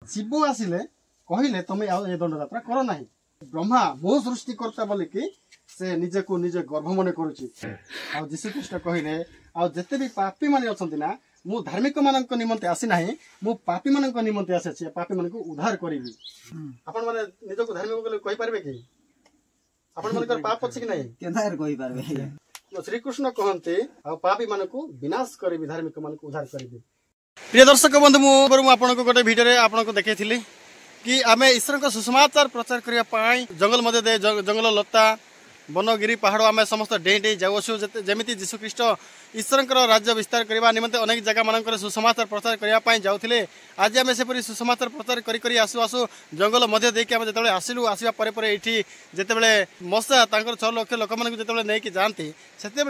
शिव आसिले कहले तुम्हें आउ ए दंड यात्रा कर ना ब्रह्मा मो सृष्टिकर्ता बोलिकी से निजे को निजे गर्भ मन करुच्ची जीशुख्रीष्ट कहले आते भी पापी मैंने अच्छा ना मु धार्मिक मान निमंते आसी ना मु पापी मान निमंते आसी पापी मान उद्धार करी आपण मैंने निजक धार्मिक बोले कहि पारबे कि आपण मन पाप अछि कि नहीं केनार कहि पारबे श्रीकृष्ण कहते पापी मान विनाश करी धार्मिक मान उद्धार करी। प्रिय दर्शक बंधु मु आपन को गोटे वीडियो रे आपन को देखैथिली कि आमे ईश्वर को सुसमाचार प्रचार करिया पाई जंगल मध्य दे जंगल लता बनगिरी पहाड़ आम समस्त डेई डेई जाऊँ जमी जीशुख्रीष्ट ईश्वर राज्य विस्तार करने निमंते अनेक जगह मान सुसमाचार प्रचार करने जाऊे आज आम सेपरी सुसमाचार प्रचार करी आसु आसु जंगल मध्य देकी आम जो आसिलु आसवा पर ये जितेबले मशा 6 लाख लोक मैंने जो नहीं जाती से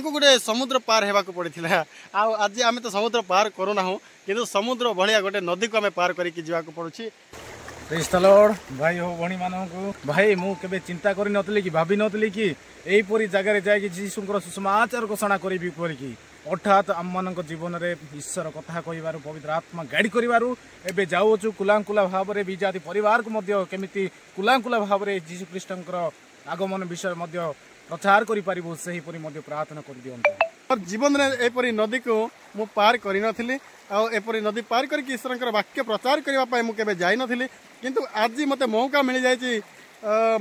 गोटे समुद्र पार होगा पड़ा आज आम तो समुद्र पार करूना कि समुद्र भाया गोटे नदी को आम पार करके पड़ुछि। भाई हो भणी मानक भाई मु केबे चिंता करि नतली कि भाभी नतली कि एई परी जगह रे जाय कि जीशुंकर सुसमाचार घोषणा करिबी करिकी अर्थात आम मान जीवन में ईश्वर कथा कहबार पवित्र आत्मा गाइड करिबारु एबे जाउछु कुलांकुला भाव रे विजाति परिवार को मध्य केमिति कुलांकुला भाव रे जीशुख्रीष्टंकर आगमन विषय मध्य प्रचार करि पारिबो सही परी मध्य प्रार्थना कर दियंतु। जीवन में एपरी नदी को मु पार करि नथिली आ एपरी नदी पार करके ईश्वरंकर वाक्य प्रचार करबा पय मु केबे जाई नथिली किंतु आज मते मौका मिल जायछि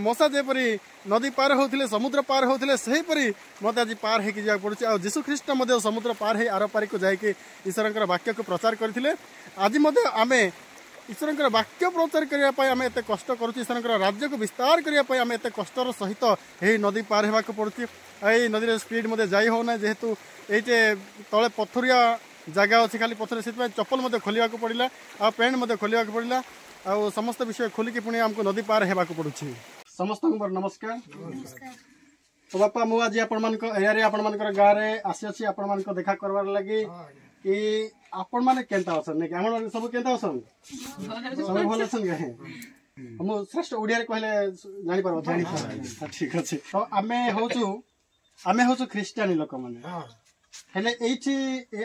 मशा जेपरी नदी पार होथिले समुद्र पार होथिले सही परी मते आज पार हेकि जा पड़ुछि आ जीशुख्रीष्ट मते समुद्र पार हे आर पारी को जायके ईश्वरंकर वाक्य को प्रचार करथिले आज मते आमे ईश्वरंकर वाक्य प्रचार करबा पय आमे एते कष्ट करूछि ईश्वरंकर राज्य को विस्तार करबा पय आमे एते कष्टर सहित हे नदी पार हेबा को पड़ुछि ए नदी रे स्पीड मते जाई हो ना जेहेतु एते तळे पथरिया जगह अच्छी खाली पथर से चप्पल मते खोलिया को पड़िला आ पैंट मते खोलिया को पड़िला आ समस्त विषय खोलिकी पुणी आमको नदी पार हेबा को पड़ुछि। समस्त नमस्कार तो बापा मु आज आपण मान एरिया रे आपण मान गाँव रे आसी अछि आपण मान देखा करबार लागि कि आपण माने केनता असन ने हमन सब केनता असन सब भल असन गे हम श्रेष्ठ ओडिया रे कहले जानि परबो ठीक अछि तो आमे होचु ख्रिस्टियानी लोक माने हेले एठी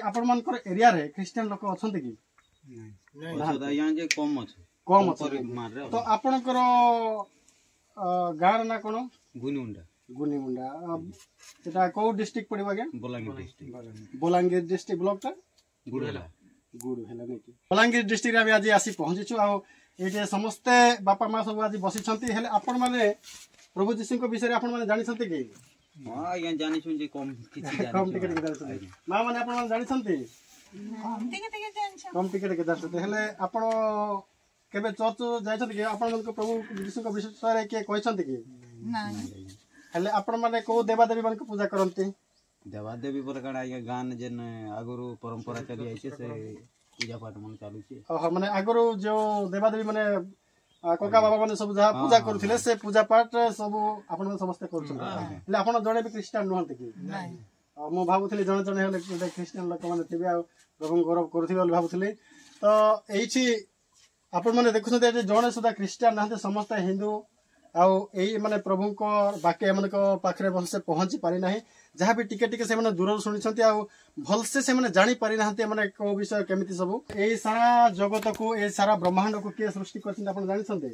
आपण मानकर एरिया रे क्रिश्चियन लोक अछंती कि नहीं यहाँ जे कम अछि तो आपनकर गार ना कोन गुनीमुंडा सेटा को डिस्ट्रिक्ट पड़िबा के बलांगीर डिस्ट्रिक्ट ब्लॉक ता गुड़ हैला नै कि बलांगीर डिस्ट्रिक्ट रे आज आसी पहुंचीछु आ एटे समस्त बापा मां सब आज बसी छंती हेले आपण माने प्रभु जीशु को विषय रे आपण माने जानि छंती कि हां या जानि छु जे कम टिकट के मां माने आपण माने जानि छंती कम टिकट के दर्शते हेले आपण केबे चर्च जाय छथि कि आपण मन को प्रभु जीशु को विषय रे के कहै छथि कि नहीं हेले आपण माने को देवा देवी मन को पूजा करंती देवा देवी पर काडा या गान जेन आगुरु परंपरा चली आइছে से पूजा पाठ मन चालू छी ओह माने आगुरु जो देवा देवी माने कोका बाबा माने सब जहा पूजा करथिले से पूजा पाठ सब आपण मन समस्त करछन हेले आपण जणे भी क्रिश्चियन नहंती कि नहीं मो भाबुथली जणे जणे हेले क्रिश्चियन लोक माने थिबे आ प्रभु गौरव करथिबे बोली भाबुथली तो एठी आपण माने देखुछते जणे सुदा क्रिश्चियन नहंते समस्त हिंदू आउ एई माने प्रभु को वाक्य मन को पाखरे भलसे पहुंची पारि नाही जहाँ भी टिके टिके से माने दूर सुनी आउ भलसे से माने जानी पारि नाहंते माने को विषय केमिति सब एई सारा जगत को एई सारा ब्रह्मांड को के सृष्टि करछन आपण जानि छन्ते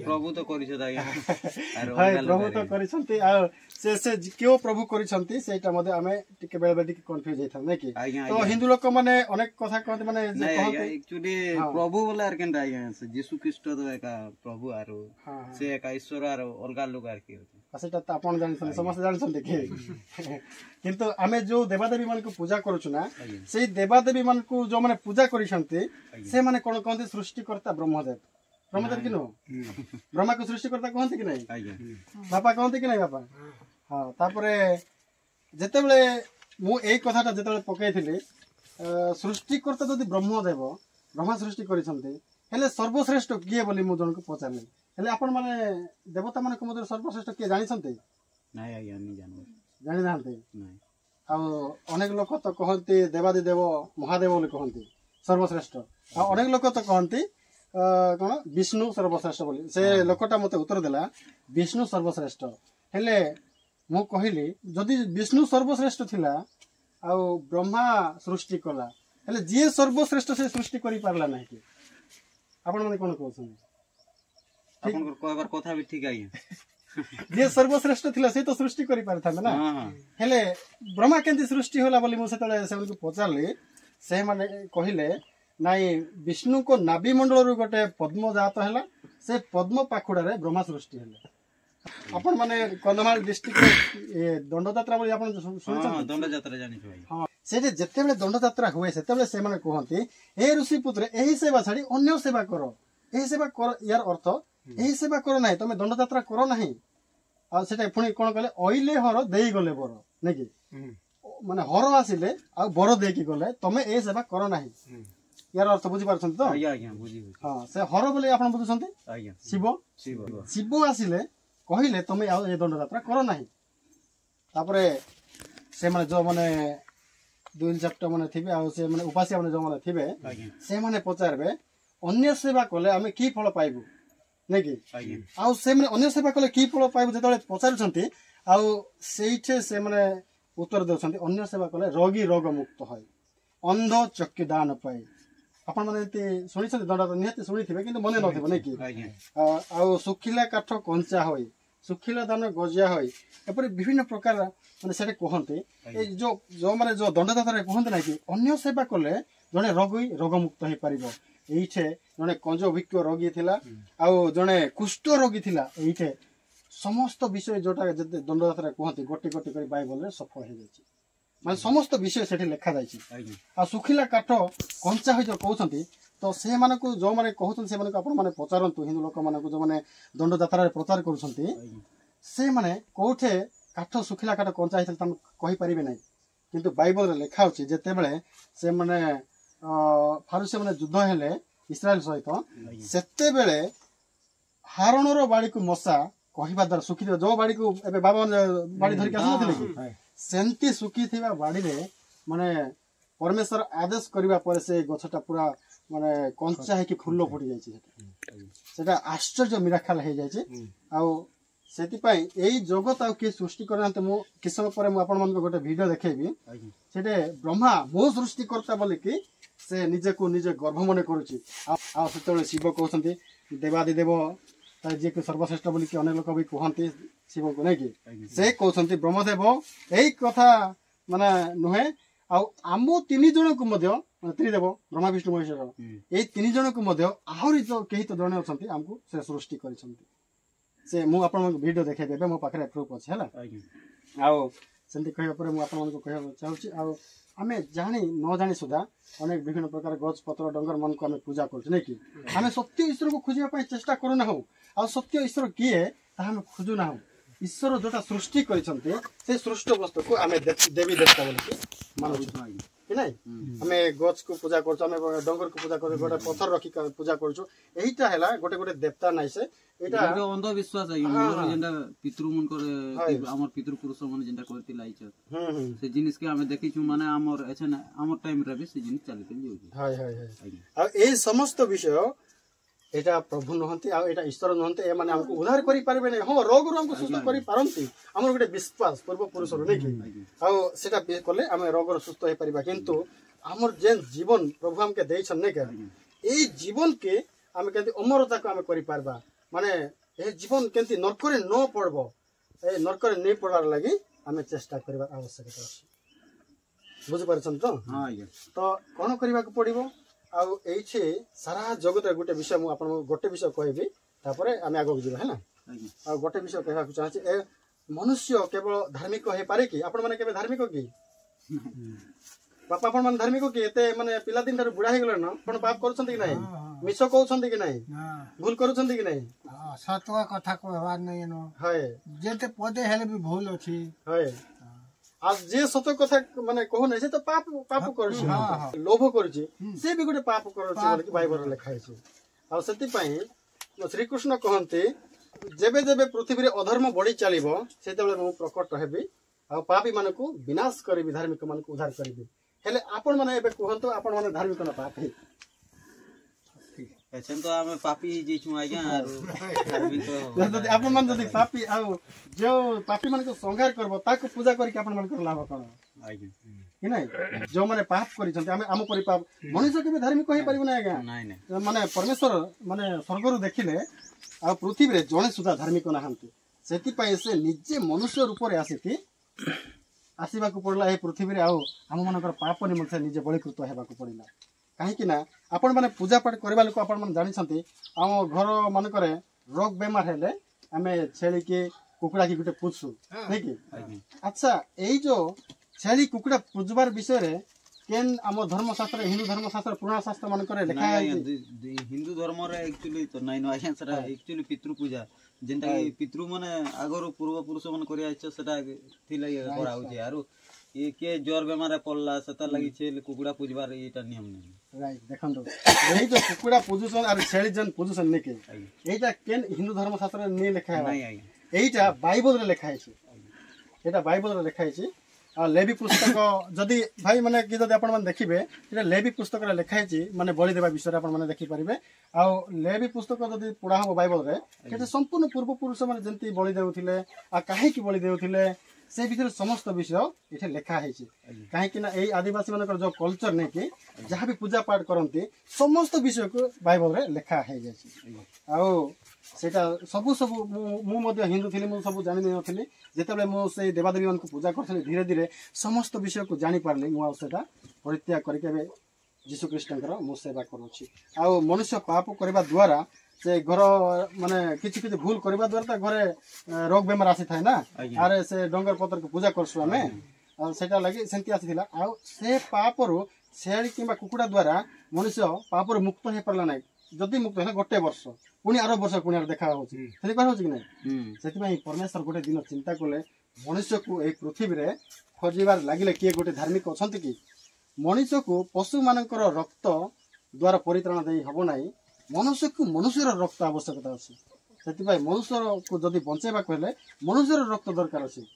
प्रभु तो करिछ दाई हाय प्रभु तो करिसंती आ से क्यों प्रभु करिसंती सेटा मध्ये आमे टिके बेले बेले टिके कंफ्यूज हेता नै कि तो हिंदू लोक माने अनेक कथा कहते माने जे कहते एक्चुअली प्रभु बोला आर केनटा आइया यीशु ख्रीष्ट तो एका प्रभु आरो से एका ईश्वर आरो अलगा लोग आर के सेटा त आपण जानि छन समस्त जानि छन के किंतु आमे जो देवादेवी मान को पूजा करूछु ना से देवादेवी मान को जो माने पूजा करिसंती से माने कोन कहते सृष्टिकर्ता ब्रह्मदेव कि नो ब्रह्मा को सृष्टिकर्ता कहते कि नहीं बापा कहते कि नहीं बापा हाँ तापरे जेतेबेले मु एई कथाटा जेतेबेले पकेइथिले सृष्टिकर्ता जदि ब्रह्मा सृष्टि करिसंती हेले सर्वश्रेष्ठ किए बोली मु जन को पचारले हेले आपण माने देवता माने को मधुर सर्वश्रेष्ठ किए जानि सन्ते नाही आज्ञा नहीं जानि नाहंते नहीं आ अनेक लोक तो कहंती देवादि देव महादेव बोली कहंती सर्वश्रेष्ठ आ अनेक लोक तो कहंती कोन विष्णु सर्वश्रेष्ठ बोली से लोकटा मते उत्तर देला विष्णु सर्वश्रेष्ठ हेले मु कहिली जदि विष्णु सर्वश्रेष्ठ थिला आ ब्रह्मा सृष्टि कला हेले जे सर्वश्रेष्ठ से सृष्टि करि पारला नाही कि आपण माने कोन कहउछन आपन कहबार कथा भी ठीक आइ जे सर्वश्रेष्ठ थिला से तो सृष्टि करि पारथा ना हेले ब्रह्मा केंति सृष्टि होला बोली मो सेतले से को पचारली से माने कहिले नाई विष्णु को नाभि मंडल रु गोटे पद्म जात हैला से पद्म पाखुडा रे ब्रह्मा सृष्टि हैला आपण माने कंधमाल डिस्ट्रिक्ट ए दंडयात्रा बोली आपण सुनछन दंडयात्रा जानि छ भाई हां से जेते बेले दंडयात्रा हुए सेते बेले से माने कहंती ए ऋषि पुत्र एही सेवा छाडी अन्य सेवा करो एही सेवा कर यार अर्थ एही सेवा करो नाही तमे दंडयात्रा करो नाही आ सेटा पुणी कोन कहले ओइले हर देई गले बर नै कि माने हर आसिले आ बर देई कि गले तमे ए सेवा करो नाही यार अर्थ बुझी पारछन तो आज्ञा आज्ञा बुझी हां से हर बोले आपण बुझछन आज्ञा शिव शिव शिव आसिले कहिले तमे आ ए दंडयात्रा करो नाही तापरे से माने जो माने दुई चैप्टर माने थिबे आ से माने उपास्य माने जो माने थिबे से माने पचारबे अन्य सेवा कले आमे की फल पाइबु नै कि आ से माने अन्य सेवा कले की फल पाइबु जेतले पचारछंती आ सेइठे से माने उत्तर देछंती अन्य सेवा कले रोगी रोग मुक्त होय अंध चक्षु दान पाए आपण माने ते सुनि छथि दंडा तो निहते सुनि थिबे किंतु मने नथिबो नै कि आ सुखिला काठ कंचा होय सुखिला दान गजिया होय एपरि विभिन्न प्रकार माने सेटे कहंते ए जो माने जो दंडदाता कहंते नै कि अन्य सेवा कले जने रोगी रोग मुक्त हे परिबो एइठे जने कंजभिक्य रोगी थिला आ जने कुष्ठ रोगी थिला एइठे समस्त विषय जोटा दंडदाता कहंते गोटे गोटे करी बाइबल रे सफल हे जायछि माने समस्त विषय सेठी लिखा जायछि आ सुखिला काठ कंचा होय जो कहउछंती तो से माने को जो माने कहउछन से माने को आपण माने पचारंतु हिंदू लोक माने को जो माने दंडदाता रे प्रचार करूछंती से माने कोठे काठ सुखिला काठ कंचा हितल तम कहि परिबे नै किंतु बाइबल रे लिखा होछि जेते बेले से माने फारूसे माने युद्ध हेले इस्राएल सहित सेते बेले हारण रो बाड़ी को मसा कहिबा दर सुखी जो बाड़ी को एबे बाबा बाड़ी धरि के आसनथिले कि सेंती सुखी थिबा बाड़ी रे माने परमेश्वर आदेश करबा पर से गछटा पूरा माने कंचा है कि फुल्लो फुटी जाय छै सेटा आश्चर्य मिराकल हे जाय छै आ सेति पई एई जगत आ के सृष्टि करनते मो किसम पर मो आपण मन को गोटे वीडियो देखेबी सेटे ब्रह्मा मो सृष्टि करता बोले कि से निजे को निजे गर्भ मने करूची आ सेतले शिव कहउछंती देवादि देव जे के सर्वश्रेष्ठ बोली कि अनेक लोक भी कहंती शिव को नै कि से कहउछंती ब्रह्मदेव एई कथा माने नुहे आ आमो तीन जन को मध्य त्रिदेव ब्रह्मा विष्णु महेश्वर एई तीन जन को मध्य आहुरी जो केही तो जने अछंती हमको से सृष्टि करिसंती से मु आपण वीडियो देखे देबे मो पाखरे प्रूफ अछि हला आउ सेंती कहबा पर मु आपण को कहबा चाहूची आउ हमें जानी न जानी सुधा अनेक विभिन्न प्रकार गछ पत्र डंगर मन को हमें पूजा करछ नै कि हमें सत्य ईश्वर को खोजिबा पय चेष्टा करू ना हो आ सत्य ईश्वर किए ता हम खोजु ना हो ईश्वर जोटा सृष्टि करिसंते से सृष्ट वस्तु को हमें देवी देवता बोली मानु कि नै हमें गछ को पूजा करछ हमें डंगर को पूजा कर गोटे पत्थर रखी पूजा करछ एहिटा हैला गोटे गोटे देवता नै से एटा अंधविश्वास है हमर जेंडा पितृ मन करे हमर पितृ पुरुष मन जेंडा करति लाइछ से जिनिस के हमें देखि छु माने हमर एछन हमर टाइम रे भी से जिनिस चली जाउछि हाय हाय हाय आ ए समस्त विषय एटा प्रभु नहंती आ एटा ईश्वर नहंती ए माने हमको उद्धार करि पारबे नै हां रोग रो हमको सुस्त करि पारंती हमर गोटे विश्वास पूर्व पुरुष रो नै कि आ सेटा कले हमें रोग रो सुस्त हे परिबा किंतु हमर जे जीवन प्रभु हमके देइ छन नै के ए जीवन के हमें केंति अमरता को हमें करि पारबा माने ए जीवन केंति नरकरे न पड़बो ए नरकरे नै पड़ार लागि हमें चेष्टा करबा आवश्यकता अछि बुझि पारछन तो हां आज्ञा तो कोन करबा को पड़िबो आ एइछे सारा जगत गोटे विषय मु आपन गोटे विषय कहबी तापरे आमे आगो जिबा हैना आ गोटे विषय कहबा को चाहछि ए मनुष्य केवल धार्मिक हे पारे कि आपन माने केबे धार्मिक कि बापा आपन माने धार्मिक कि एते माने पिला दिन तार बुढा हे गेल न पण पाप करछंती कि नै मिछो कहउछंती कि नै भूल करछंती कि नै सत्व कथा कहबार नै न हाय जेते पदे हेले भी भूल अछि हाय आज जे सत्य कथा माने कहू नै से तो पाप पाप करछि लोभ करछि से भी गोटे पाप करछि बोले कि बाइबल रे लिखा अछि आ सेति पई श्री कृष्ण कहंते जेबे जेबे पृथ्वी रे अधर्म बढ़ी चलिबो सेतेबेले मु प्रकट हेबी आ पापी मानकु विनाश करबी धार्मिक मानकु उद्धार करबी हेले आपण माने एबे कहंतो आपण माने धार्मिक न पापी एछन तो हमें पापी जे छु आज्ञा धार्मिक जदी आपण मान जदी पापी आ जो पापी मानकु संहार करबो ताको पूजा करी के आपण मान कर लाभ कोन आज्ञा कि नाई जो माने पाप करिसंते आम परि पाप मनुष्य के धार्मिक कहि परिबो ना आज्ञा ନାଇଁ ନାଇଁ माने परमेश्वर माने स्वर्गरु देखिले आ पृथ्वी रे जणे सुधा धार्मिक नाहंती सेति पई से निजे मनुष्य रूप रे आसीथि आसीबा को पड़ला ए पृथ्वी रे आउ हम मानकर पाप निमंते निजे बलिकृत हेबा को पड़िला काहे ना आपण माने पूजा पाठ करबा लोक आपण माने जानि छथि हम घर मानकर रोग बेमार हेले हमें छेली के कुकुड़ा की गुटे पूछू ठीक है अच्छा एई जो छेली कुकुड़ा पूजबार विषय रे केन आम धर्मशास्त्र हिंदू धर्मशास्त्र पुराण शास्त्र मान करे लिखा है हिंदू धर्म रे एक्चुअली तो नाइन आज्ञा सेटा एक्चुअली पितृ पूजा जेंटा कि पितृ माने आगरो पूर्व पुरुष मन करिया छ सेटा थिला ये करा होचे आरो ये के ज्वर बेमार पड़ला सेता लागि छे कुकुड़ा पूजबार एटा नियम नै राइट देखन दो एई जो कुकुड़ा पूजुसन और छेली जन पूजुसन ने के एटा केन हिंदू धर्मशास्त्र ने लिखा है नहीं आज्ञा एटा बाइबल रे लिखा है एटा बाइबल रे लिखा है आ लेवी पुस्तक जदि भाई माने कि जदि आपण माने देखिबे एटा लेवी पुस्तक रे लिखा है माने बलि देबा विषय रे आपण माने देखि परिबे आ लेवी पुस्तक जदि पढ़ा हो बाइबल रे केते संपूर्ण पूर्व पुरुष माने जंती बलि देउथिले आ काहे की बलि देउथिले से भीतर समस्त विषय एठे लिखा है काहे कि ना एई आदिवासी मानकर जो कल्चर नै कि जहाँ भी पूजा पाठ करंती समस्त विषय को बाइबल रे लिखा है जाय आ सेटा सबु सबु मु मध्य हिंदू थिली मु सबु जानि नै नथिली जेतेबे मु से देवादेवी मानक पूजा करथले धीरे धीरे समस्त विषय को जानि पारली मु सेटा परित्याग करके जीशु कृष्णकर मु सेवा करूछि आ मनुष्य पाप करबा द्वारा से घर माने किछि किछि भूल करबा द्वारा घरे रोग बेमार आसी थाय ना अरे से डंगर पत्र को पूजा करसु हमें आ सेटा लागि सेंति आसीथिला आ से पापरु छेଳି किंबा कुकुड़ा द्वारा मनुष्य पापरु मुक्त हे परला नै जदि मुक्त है गोटे वर्ष पुणी आर वर्ष पुणी देखा होची सेति कह होची कि नै सेति पई परमेश्वर गोटे दिन चिंता कले मनुष्य को ए पृथ्वी रे खोजिबार लागिले किए गोटे धार्मिक अछंती कि मनुष्य को पशु मानकर रक्त द्वारा परित्राण देई हबो नै मनुष्य को मनुष्यर रक्त आवश्यकता अछि सेति पई मनुष्य को जदि बंचेबा कहले मनुष्यर रक्त दरकार अछि